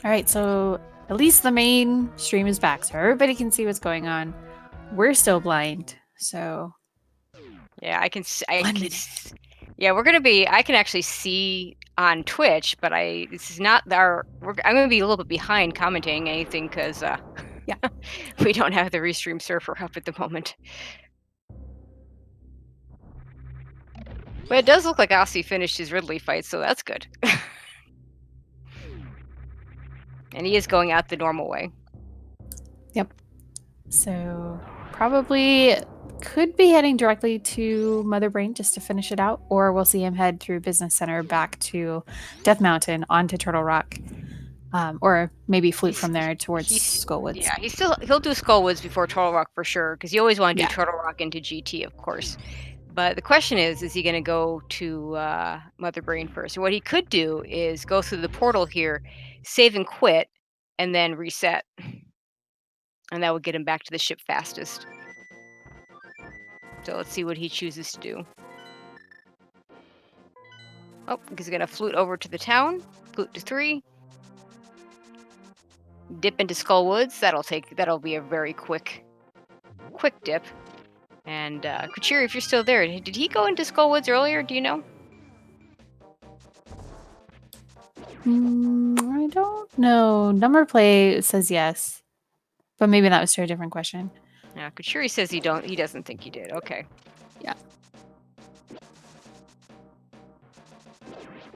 All right, so at least the main stream is back, so everybody can see what's going on. We're still blind, so Yeah, I can. I 1 can. minute. Yeah, we're gonna be. I can actually see on Twitch, but this is not our. I'm gonna be a little bit behind commentating anything because Yeah. we don't have the restream server up at the moment. But it does look like Aussie finished his Ridley fight, so that's good. And he is going out the normal way. Yep. So probably could be heading directly to Mother Brain just to finish it out, or we'll see him head through Business Center back to Death Mountain onto Turtle Rock, or maybe flute from there towards Skullwoods. Yeah, he'll do Skullwoods before Turtle Rock for sure because you always want to do Yeah. Turtle Rock into GT, of course. But the question is he going to go to Mother Brain first? And what he could do is go through the portal here, save and quit, and then reset, and that would get him back to the ship fastest. So let's see what he chooses to do. Oh, he's going to flute over to the town, flute to 3, dip into Skullwoods. That'll be a very quick dip. And Kuchiri, if you're still there, did he go into Skullwoods earlier? Do you know? I don't know. Number play says yes, but maybe that was to a different question. Yeah, Kuchiri says he doesn't think he did. Okay. Yeah.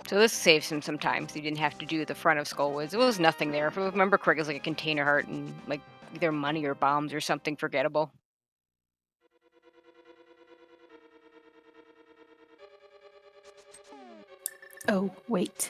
So this saves him some time. So he didn't have to do the front of Skullwoods. It was nothing there. If I remember correctly, it was like a container heart and like either money or bombs or something forgettable. Oh, wait.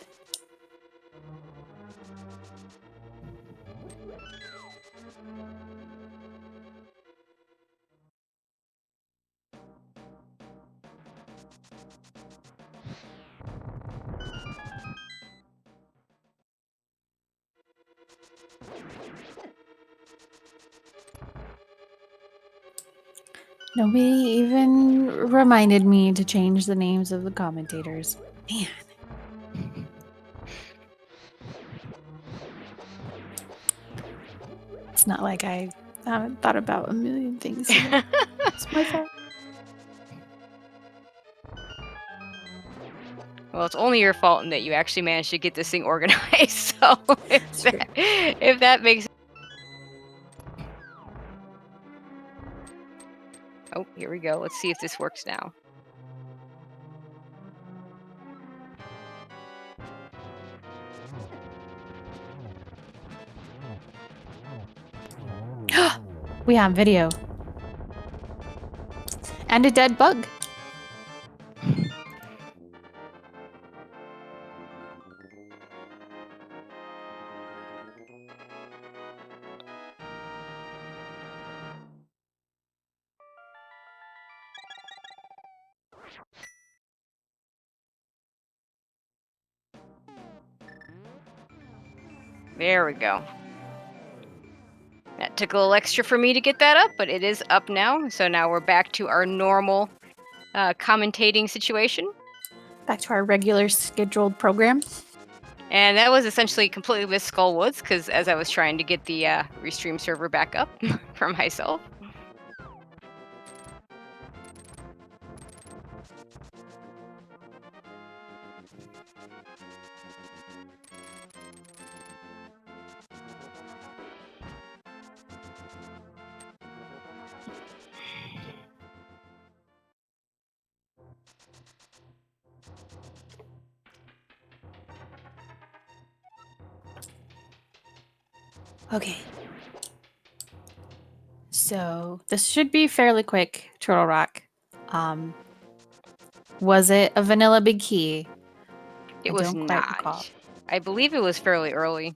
Nobody even reminded me to change the names of the commentators. Man. It's not like I haven't thought about a million things. It's my fault. Well, it's only your fault in that you actually managed to get this thing organized. So if that makes. Oh, here we go. Let's see if this works now. We have video. And a dead bug. There we go. That took a little extra for me to get that up, but it is up now. So now we're back to our normal commentating situation. Back to our regular scheduled program. And that was essentially completely with Skullwoods, because as I was trying to get the restream server back up for myself. Okay. So this should be fairly quick, Turtle Rock. Was it a vanilla big key? It I was don't quite recall. not. I believe it was fairly early.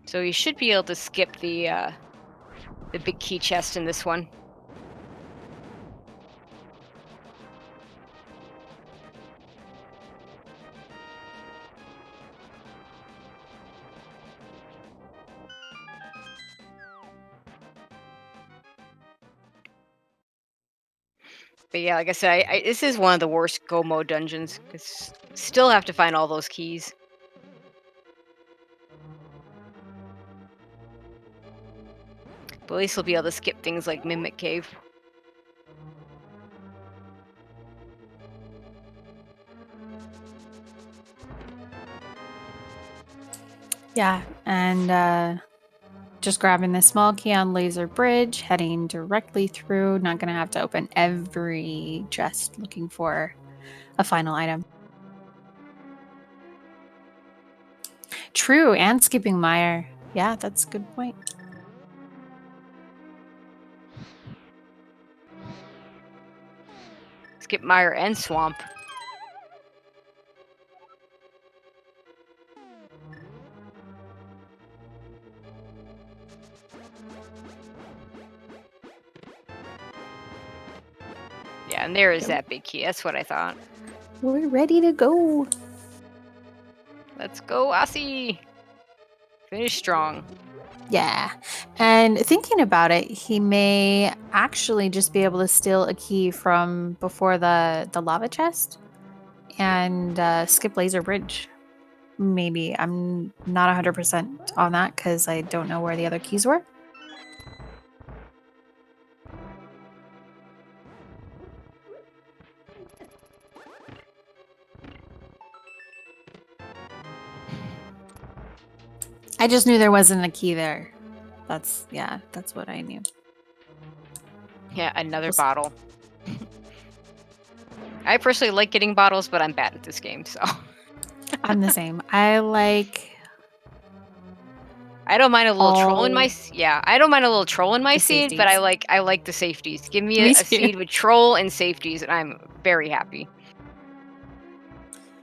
So you should be able to skip the big key chest in this one. But yeah, like I said, this is one of the worst go mode dungeons. 'Cause still have to find all those keys. But at least we'll be able to skip things like Mimic Cave. Yeah, and just grabbing the small key on Laser Bridge, heading directly through. Not gonna have to open every chest looking for a final item. True, and skipping Mire. Yeah, that's a good point. Skip Mire and Swamp. Yeah, and there is Yep. that big key. That's what I thought. We're ready to go. Let's go, Aussie. Finish strong. Yeah. And thinking about it, he may actually just be able to steal a key from before the lava chest and skip Laser Bridge. Maybe. I'm not 100% on that because I don't know where the other keys were. I just knew there wasn't a key there. That's what I knew. Yeah, another We'll see. bottle. I personally like getting bottles, but I'm bad at this game, so I'm the same. I like I don't mind a little troll in my all I don't mind a little troll in my the seed, but safeties. I like the safeties. Give me Me a too. seed with troll and safeties, and I'm very happy.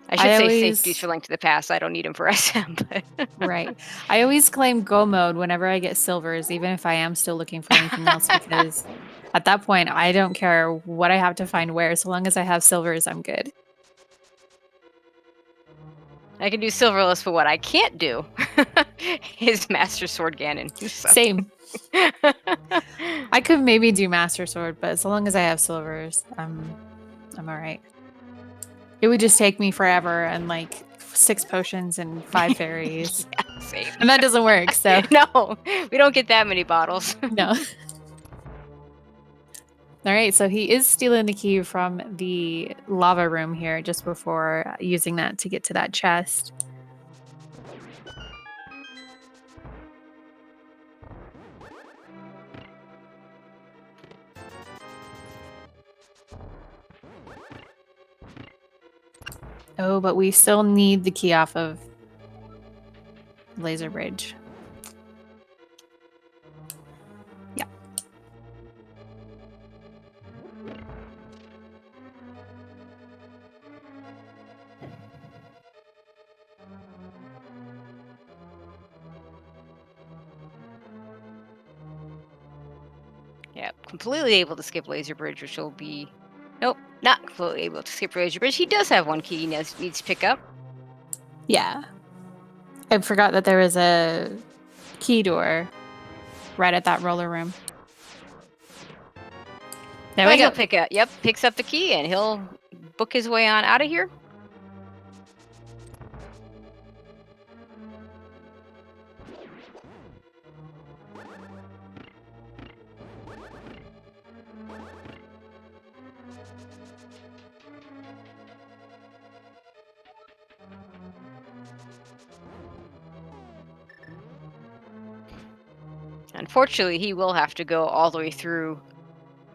I should I say safeties for always Link to the Past. I don't need them for SM, but Right. I always claim go mode whenever I get silvers, even if I am still looking for anything else, because at that point, I don't care what I have to find where. So long as I have silvers, I'm good. I can do silverless, but what I can't do is Master Sword Ganon. So. Same. I could maybe do Master Sword, but so long as I have silvers, I'm all right. It would just take me forever and like 6 potions and 5 fairies. Yeah, same. And that doesn't work, so No, we don't get that many bottles. no. All right, so he is stealing the key from the lava room here just before using that to get to that chest. Oh, but we still need the key off of Laser Bridge. Yeah. Yeah, completely able to skip Laser Bridge, which will be... Nope, not completely able to skip Laser Bridge. He does have one key he needs to pick up. Yeah. I forgot that there was a key door right at that roller room. There we But he'll go. picks up the key and he'll book his way on out of here. Unfortunately, he will have to go all the way through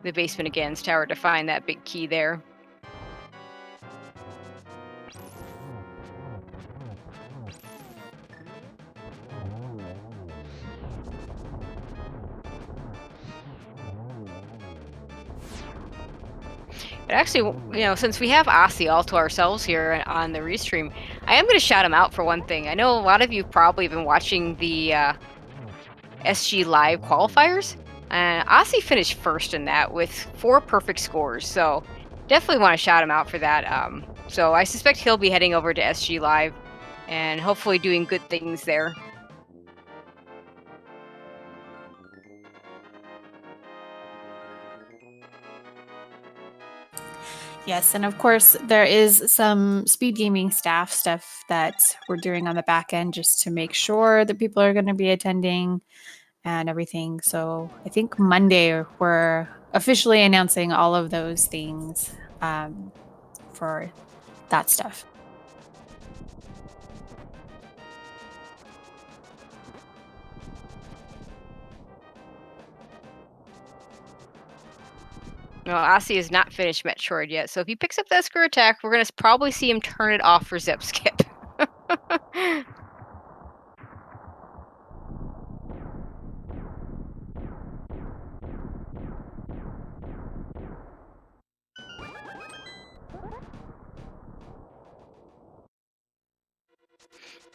the basement of Gan's Tower to find that big key there. But actually, since we have Aussie all to ourselves here on the restream, I am going to shout him out for one thing. I know a lot of you probably been watching the SG Live qualifiers. Aussie finished first in that with 4 perfect scores, so definitely want to shout him out for that. So I suspect he'll be heading over to SG Live and hopefully doing good things there. Yes, and of course there is some speed gaming stuff that we're doing on the back end just to make sure that people are going to be attending and everything. So I think Monday we're officially announcing all of those things for that stuff. Well, Asi has not finished Metroid yet, so if he picks up that screw attack, we're gonna probably see him turn it off for Zip Skip.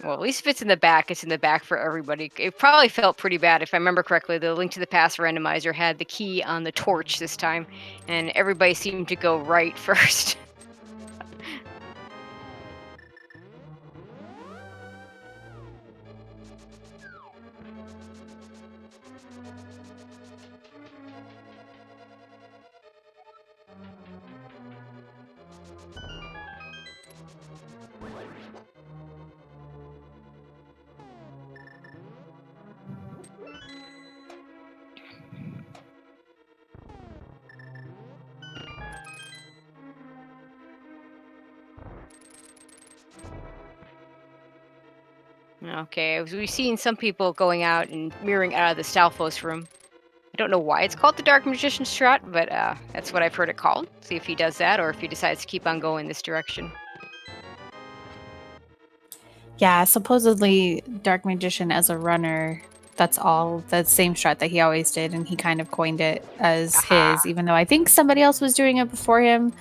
Well, at least if it's in the back, it's in the back for everybody. It probably felt pretty bad. If I remember correctly, the Link to the Past randomizer had the key on the torch this time, and everybody seemed to go right first. Okay, we've seen some people going out and mirroring out of the Stalfos room. I don't know why it's called the Dark Magician strat, but that's what I've heard it called. See if he does that or if he decides to keep on going this direction. Yeah, supposedly Dark Magician as a runner, that's all the same strat that he always did, and he kind of coined it as Aha. his, even though I think somebody else was doing it before him.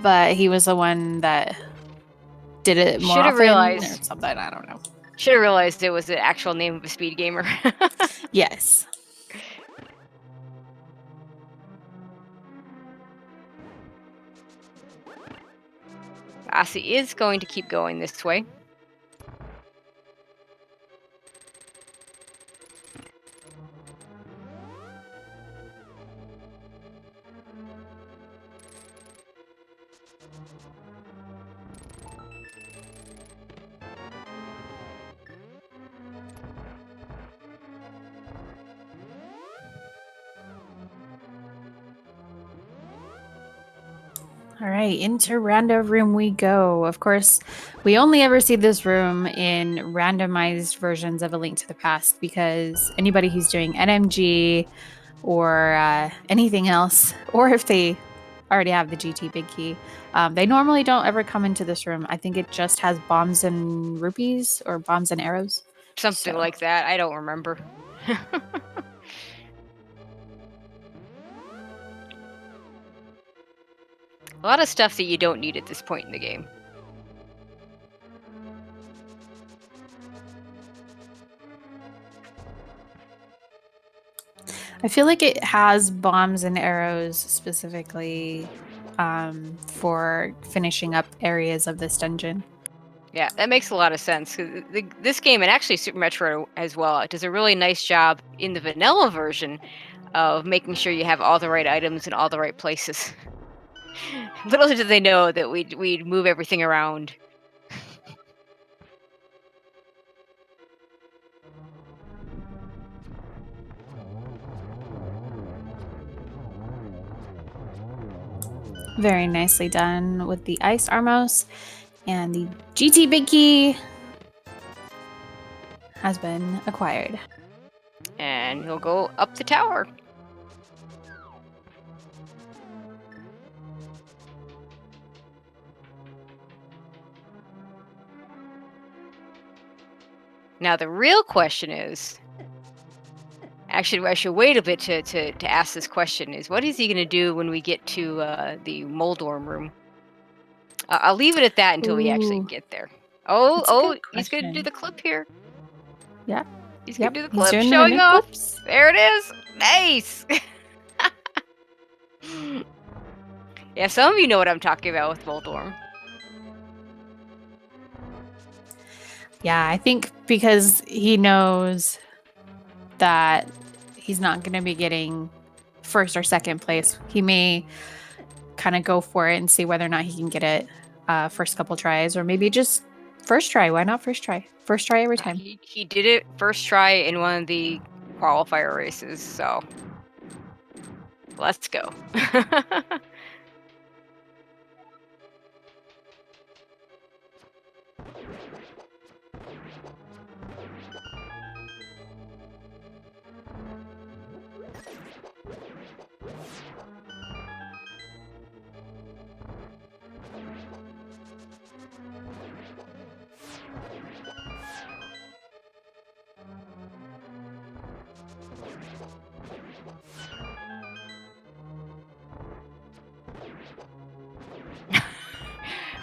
But he was the one that did it more Should have often or realized. something. I don't know. Should have realized it was the actual name of a speed gamer. Yes. Asi is going to keep going this way. All right, into rando room we go. Of course, we only ever see this room in randomized versions of A Link to the Past because anybody who's doing NMG or anything else, or if they already have the GT big key, they normally don't ever come into this room. I think it just has bombs and rupees or bombs and arrows. Something So like that. I don't remember. A lot of stuff that you don't need at this point in the game. I feel like it has bombs and arrows specifically for finishing up areas of this dungeon. Yeah, that makes a lot of sense. 'Cause this game, and actually Super Metroid as well, it does a really nice job in the vanilla version of making sure you have all the right items in all the right places. Little did they know that we'd move everything around. Very nicely done with the Ice Armos. And the GT Big Key has been acquired. And he'll go up the tower. Now the real question is, actually, I should wait a bit to ask this question: is what is he going to do when we get to the Moldorm room? I'll leave it at that until we actually Ooh, get there. Oh, that's a good he's going to do question. the clip here. Yeah. He's going Yep. to do the He's clip, doing the showing mimic off. flips. There it is. Nice. Yeah, some of you know what I'm talking about with Moldorm. Yeah, I think because he knows that he's not going to be getting first or second place, he may kind of go for it and see whether or not he can get it first couple tries, or maybe just first try. Why not first try? First try every time. He did it first try in one of the qualifier races, so let's go.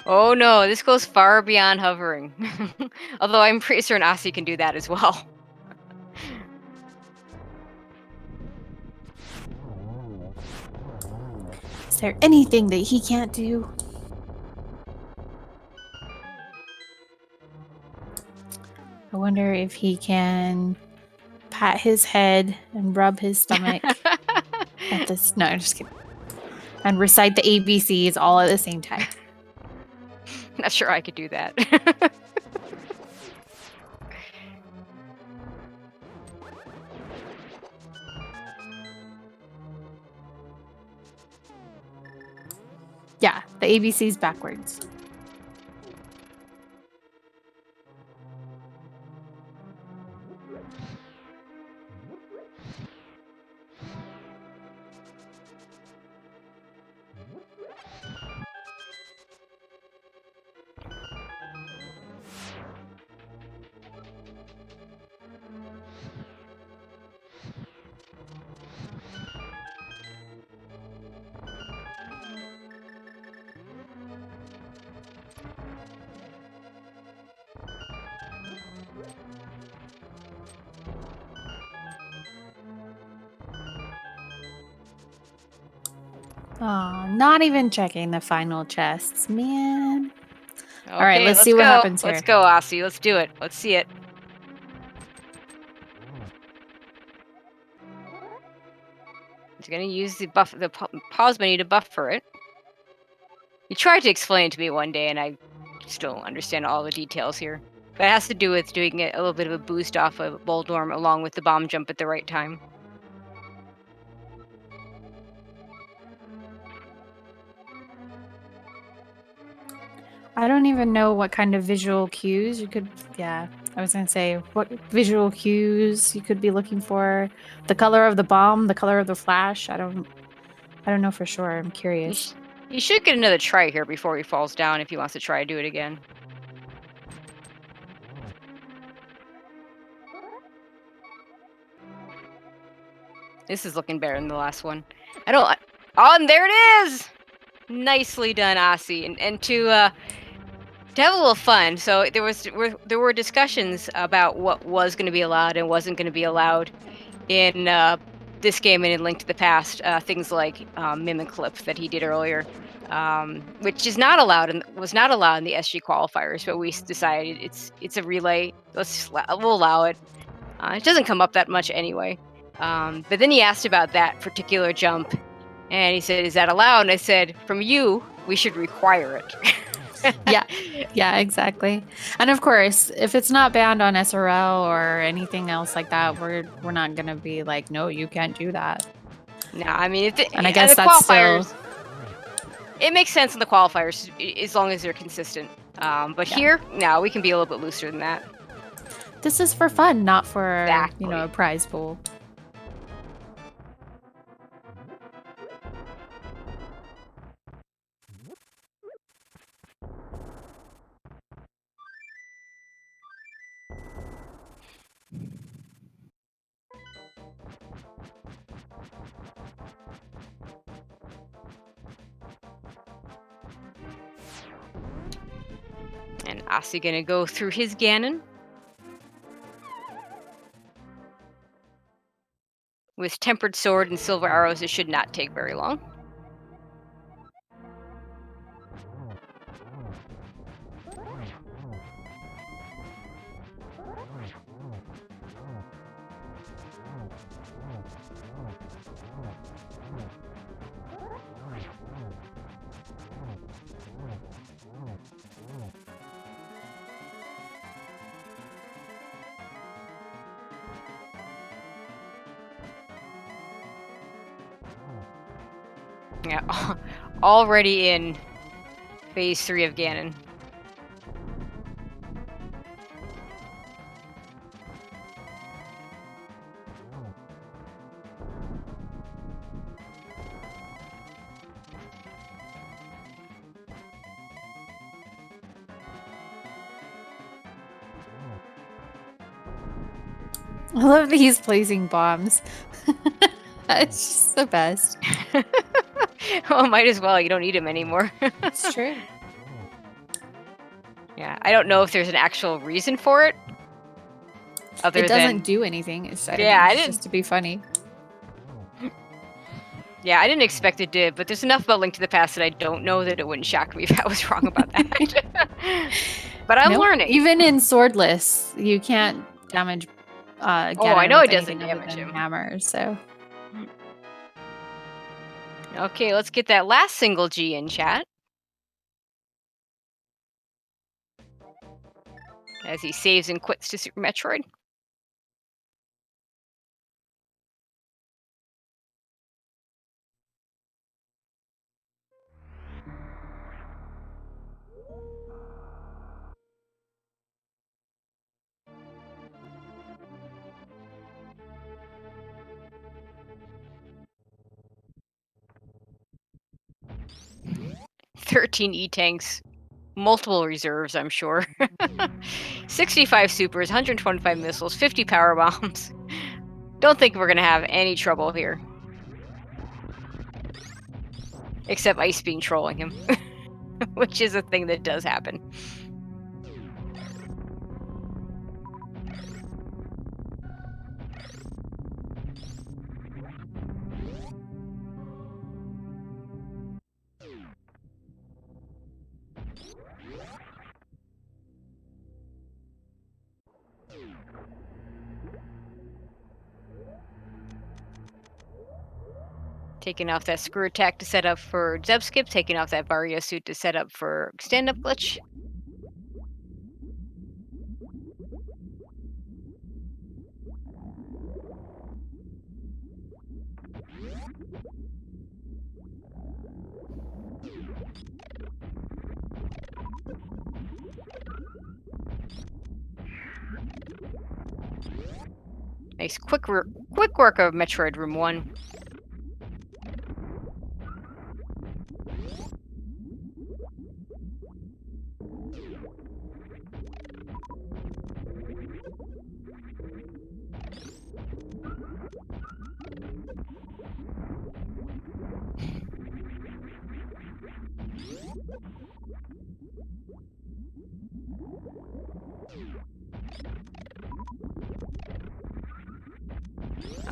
Oh no, this goes far beyond hovering. Although I'm pretty certain Aussie can do that as well. Is there anything that he can't do? I wonder if he can pat his head and rub his stomach at this. No, I'm just kidding. And recite the ABCs all at the same time. Not sure I could do that. Yeah, the ABCs backwards. Oh, not even checking the final chests, man. Okay, All right, let's see go. what happens here. Let's go, Aussie. Let's do it. Let's see it. He's gonna use the pause menu to buffer it. He tried to explain it to me one day, and I just don't understand all the details here. But it has to do with doing a little bit of a boost off of Boldorm along with the bomb jump at the right time. I don't even know what kind of visual cues you could. Yeah, I was gonna say what visual cues you could be looking for. The color of the bomb, the color of the flash. I don't know for sure. I'm curious. He should get another try here before he falls down if he wants to try to do it again. This is looking better than the last one. Oh, and there it is! Nicely done, Aussie. And to have a little fun, so there were discussions about what was going to be allowed and wasn't going to be allowed in this game and in Link to the Past. Things like Mimic Clip that he did earlier, which is not allowed and was not allowed in the SG qualifiers. But we decided it's a relay. We'll allow it. It doesn't come up that much anyway. But then he asked about that particular jump, and he said, "Is that allowed?" And I said, "From you, we should require it." Yeah, exactly. And of course, if it's not banned on SRL or anything else like that, we're not gonna be like, no, you can't do that. No, I mean, and I guess that's still. It makes sense in the qualifiers as long as they're consistent. But here, no, we can be a little bit looser than that. This is for fun, not for Exactly. a prize pool. And Aussie gonna go through his Ganon. With tempered sword and silver arrows, it should not take very long. Yeah, already in phase 3 of Ganon. I love these placing bombs. It's just the best. Well, might as well. You don't need them anymore. It's true. Yeah, I don't know if there's an actual reason for it, It other doesn't than do anything. It's, I think yeah, I it's didn't. just to be funny. Yeah, I didn't expect it to, but there's enough about Link to the Past that I don't know that it wouldn't shock me if I was wrong about that. But I'm Nope. learning. Even in swordless, you can't damage Oh, I Ganon know with it doesn't anything other damage than him. hammers. So Okay, let's get that last single G in chat as he saves and quits to Super Metroid. Mm. 13 E-tanks, multiple reserves, I'm sure. 65 supers, 125 missiles, 50 power bombs. Don't think we're gonna have any trouble here. Except Ice Beam trolling him, which is a thing that does happen. Taking off that screw attack to set up for Zeb Skip, taking off that Vario suit to set up for stand-up glitch. Nice quick work of Metroid Room 1.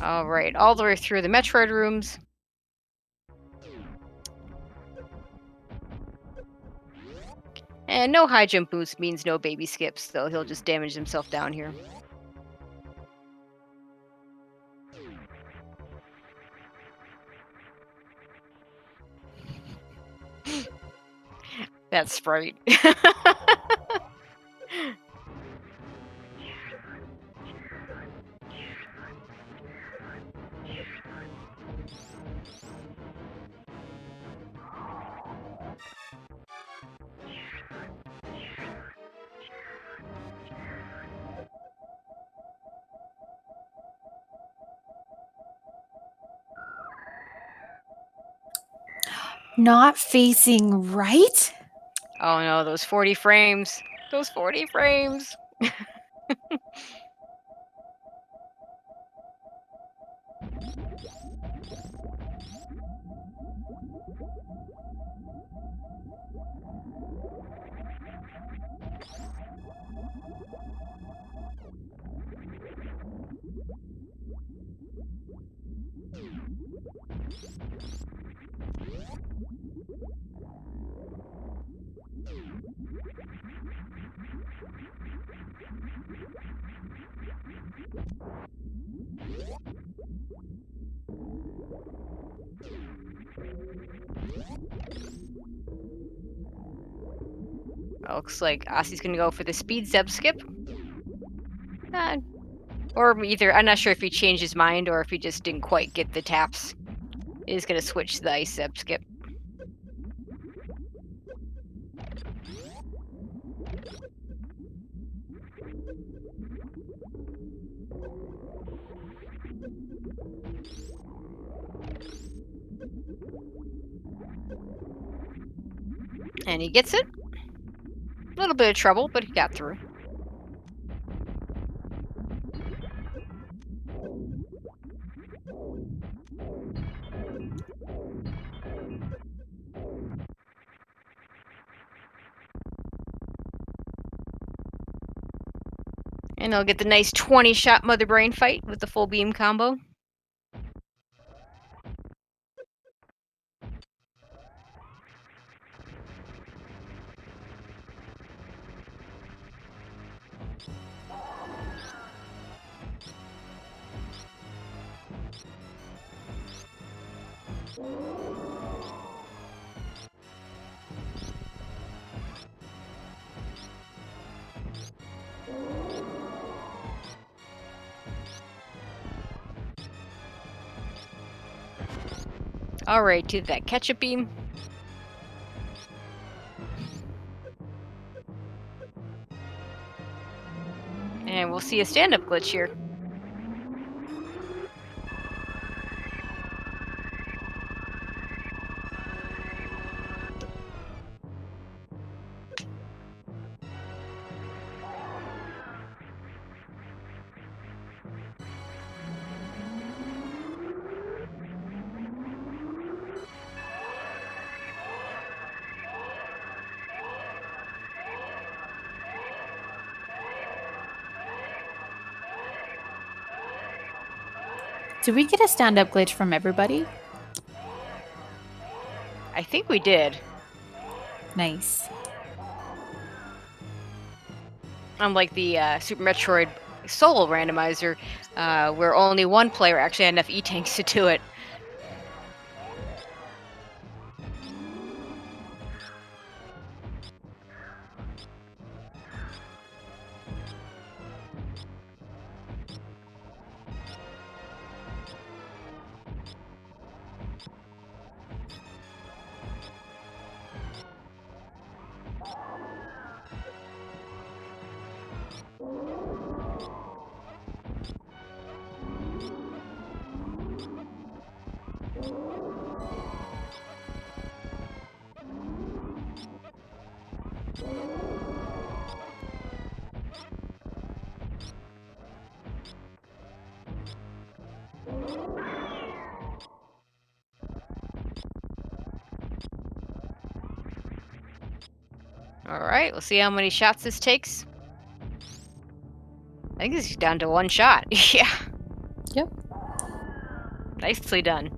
All right, all the way through the Metroid rooms. And no high jump boost means no baby skips, so he'll just damage himself down here. That sprite. not facing right. Oh no, those 40 frames. Those 40 frames. Looks like Ossie's gonna go for the speed Zeb skip. Uh, or either, I'm not sure if he changed his mind or if he just didn't quite get the taps is going to switch to the ice skip. And he gets it. A little bit of trouble, but he got through. And he'll get the nice 20-shot Mother Brain fight with the full beam combo. All right, to that ketchup beam. And we'll see a stand-up glitch here. Did we get a stand-up glitch from everybody? I think we did. Nice. Unlike the Super Metroid solo randomizer, where only one player actually had enough E-tanks to do it. All right, we'll see how many shots this takes. I think this is down to one shot. Yeah. Yep. Nicely done.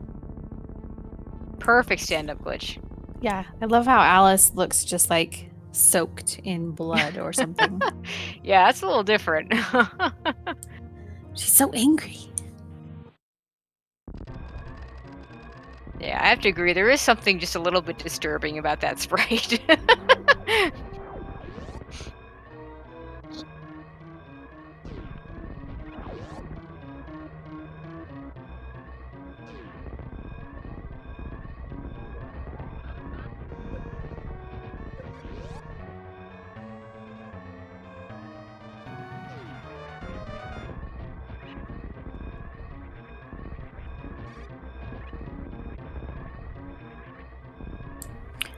Perfect stand-up glitch. Yeah, I love how Alice looks just like soaked in blood or something. Yeah, that's a little different. She's so angry. Yeah, I have to agree. There is something just a little bit disturbing about that sprite.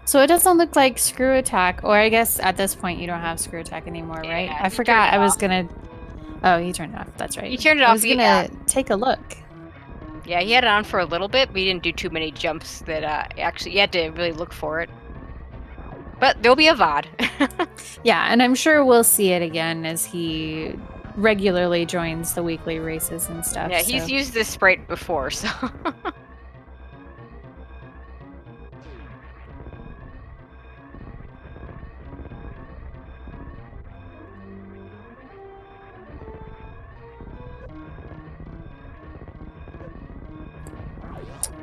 So it doesn't look like screw attack, or I guess at this point you don't have screw attack anymore, right? Yeah, I he forgot turned it I was off. gonna. Oh, he turned it off. That's right. He turned it I off. was gonna Yeah. take a look. Yeah, he had it on for a little bit, but he didn't do too many jumps that actually you had to really look for it. But there'll be a VOD. Yeah, and I'm sure we'll see it again as he regularly joins the weekly races and stuff. Yeah, he's used this sprite before, so.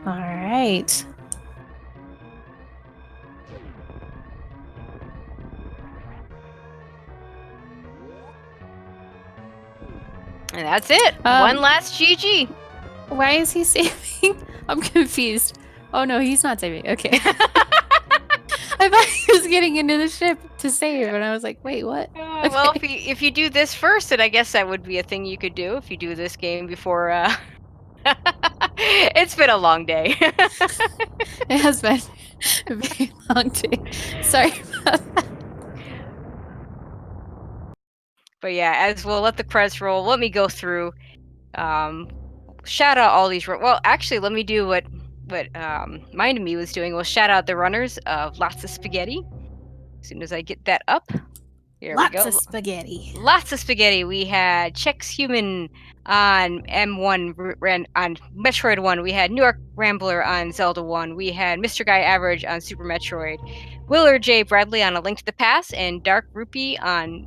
All right. And that's it. One last GG. Why is he saving? I'm confused. Oh no, he's not saving. Okay. I thought he was getting into the ship to save, and I was like, wait, what? Well, Okay. if you do this first, then I guess that would be a thing you could do if you do this game before. It's been a long day. It has been a very long day. Sorry about that. But yeah, as we'll let the credits roll, let me go through. Um, Shout out all these. Well, actually, let me do what Mind Me was doing. Was shout out the runners of Lots of Spaghetti. As soon as I get that up, here we Lots of go. spaghetti. Lots of spaghetti. We had Chex Human on M1 ran on Metroid 1. We had New York Rambler on Zelda 1. We had Mr. Guy Average on Super Metroid. Willard J. Bradley on A Link to the Past, and Dark Rupee on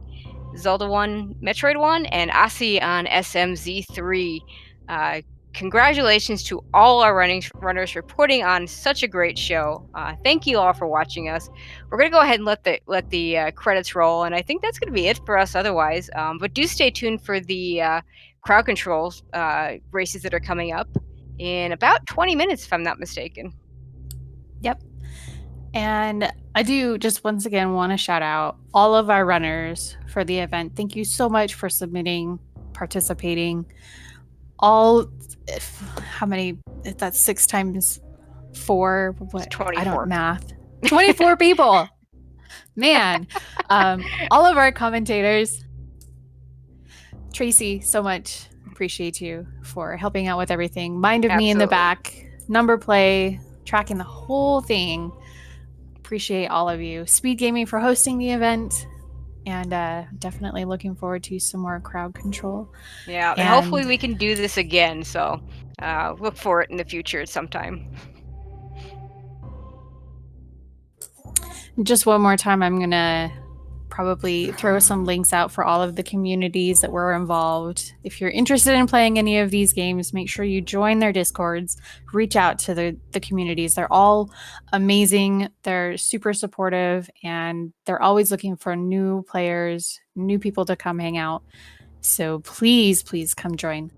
Zelda 1, Metroid 1, and Asi on SMZ3. Uh, Congratulations to all our runners for putting on such a great show. Thank you all for watching us. We're gonna go ahead and let the credits roll, and I think that's gonna be it for us. Otherwise, but do stay tuned for the crowd control races that are coming up in about 20 minutes, if I'm not mistaken. Yep. And I do just once again want to shout out all of our runners for the event. Thank you so much for submitting, participating. All, how many? That's 6 times 4. It's What? I don't 24. math. 24 people. Man. All of our commentators. Tracy, so much. Appreciate you for helping out with everything. Mind of Me in the Absolutely. back, number play, tracking the whole thing. Appreciate all of you. SpeedGaming for hosting the event, and definitely looking forward to some more crowd control. Yeah, and hopefully And we can do this again. So look for it in the future sometime. just one more time, I'm going to probably throw some links out for all of the communities that were involved. If you're interested in playing any of these games, make sure you join their Discords, reach out to the communities. They're all amazing. They're super supportive, and they're always looking for new players, new people to come hang out. So please, please come join.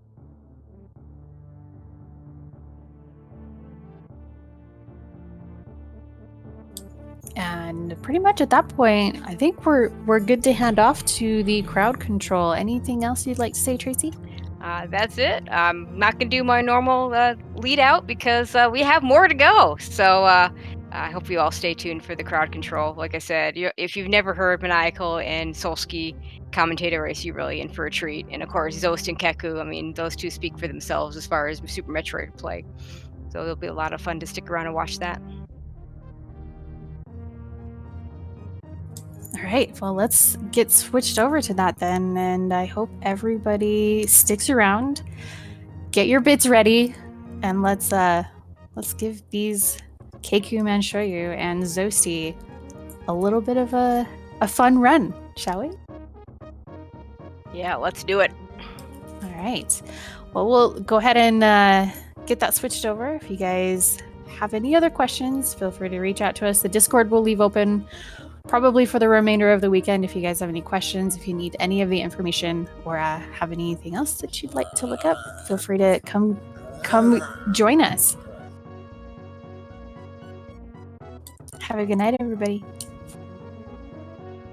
And pretty much at that point, I think we're good to hand off to the crowd control. Anything else you'd like to say, Tracy? That's it. I'm not gonna do my normal lead out because we have more to go. So I hope you all stay tuned for the crowd control. Like I said, if you've never heard Maniacal and Solsky commentator race, you're really in for a treat. And of course, Zost and Keku. I mean, those two speak for themselves as far as Super Metroid play. So it'll be a lot of fun to stick around and watch that. All right, well, let's get switched over to that then. And I hope everybody sticks around. Get your bits ready, and let's give these KQ Manshoyu and Zosti a little bit of a fun run, shall we? Yeah, let's do it. All right. Well, we'll go ahead and get that switched over. If you guys have any other questions, feel free to reach out to us. The Discord will leave open probably for the remainder of the weekend. If you guys have any questions, if you need any of the information, or have anything else that you'd like to look up, feel free to come join us. Have a good night, everybody.